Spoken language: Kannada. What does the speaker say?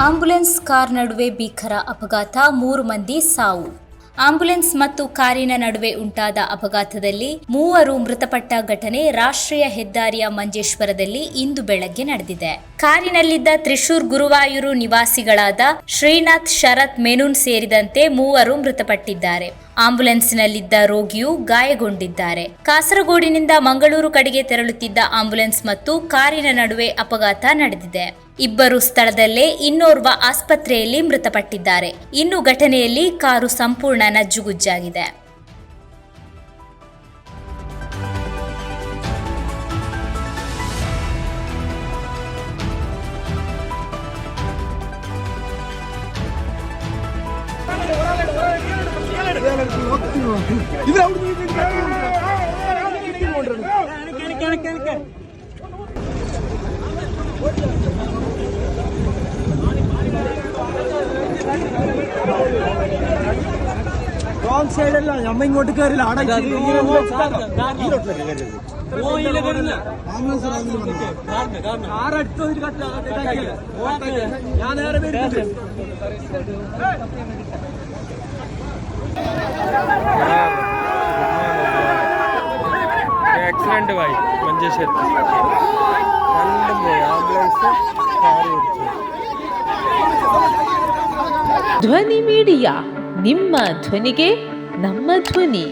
ಆಂಬ್ಯುಲೆನ್ಸ್ ಕಾರ್ ನಡುವೆ ಭೀಕರ ಅಪಘಾತ, 3 ಮಂದಿ ಸಾವು. ಆಂಬ್ಯುಲೆನ್ಸ್ ಮತ್ತು ಕಾರಿನ ನಡುವೆ ಉಂಟಾದ ಅಪಘಾತದಲ್ಲಿ 3 ಮೃತಪಟ್ಟ ಘಟನೆ ರಾಷ್ಟ್ರೀಯ ಹೆದ್ದಾರಿಯ ಮಂಜೇಶ್ವರದಲ್ಲಿ ಇಂದು ಬೆಳಗ್ಗೆ ನಡೆದಿದೆ. ಕಾರಿನಲ್ಲಿದ್ದ ತ್ರಿಶೂರ್ ಗುರುವಾಯೂರು ನಿವಾಸಿಗಳಾದ ಶ್ರೀನಾಥ್, ಶರತ್, ಮೆನೂನ್ ಸೇರಿದಂತೆ 3 ಮೃತಪಟ್ಟಿದ್ದಾರೆ. ಆಂಬ್ಯುಲೆನ್ಸ್ನಲ್ಲಿದ್ದ ರೋಗಿಯು ಗಾಯಗೊಂಡಿದ್ದಾರೆ. ಕಾಸರಗೋಡಿನಿಂದ ಮಂಗಳೂರು ಕಡೆಗೆ ತೆರಳುತ್ತಿದ್ದ ಆಂಬ್ಯುಲೆನ್ಸ್ ಮತ್ತು ಕಾರಿನ ನಡುವೆ ಅಪಘಾತ ನಡೆದಿದೆ. 2 ಸ್ಥಳದಲ್ಲೇ, ಇನ್ನೋರ್ವ ಆಸ್ಪತ್ರೆಯಲ್ಲಿ ಮೃತಪಟ್ಟಿದ್ದಾರೆ. ಇನ್ನು ಘಟನೆಯಲ್ಲಿ ಕಾರು ಸಂಪೂರ್ಣ ನಜ್ಜುಗುಜ್ಜಾಗಿದೆ. റോങ് സൈഡ് അല്ല, നമ്മ ഇങ്ങോട്ട് കയറില്ല. ഞാൻ നേരെ एक्सीडेंट भाई मंजेश्वर आंबुलेंस ಧ್ವನಿ ಮೀಡಿಯಾ, ನಿಮ್ಮ ಧ್ವನಿಗೆ ನಮ್ಮ ಧ್ವನಿ.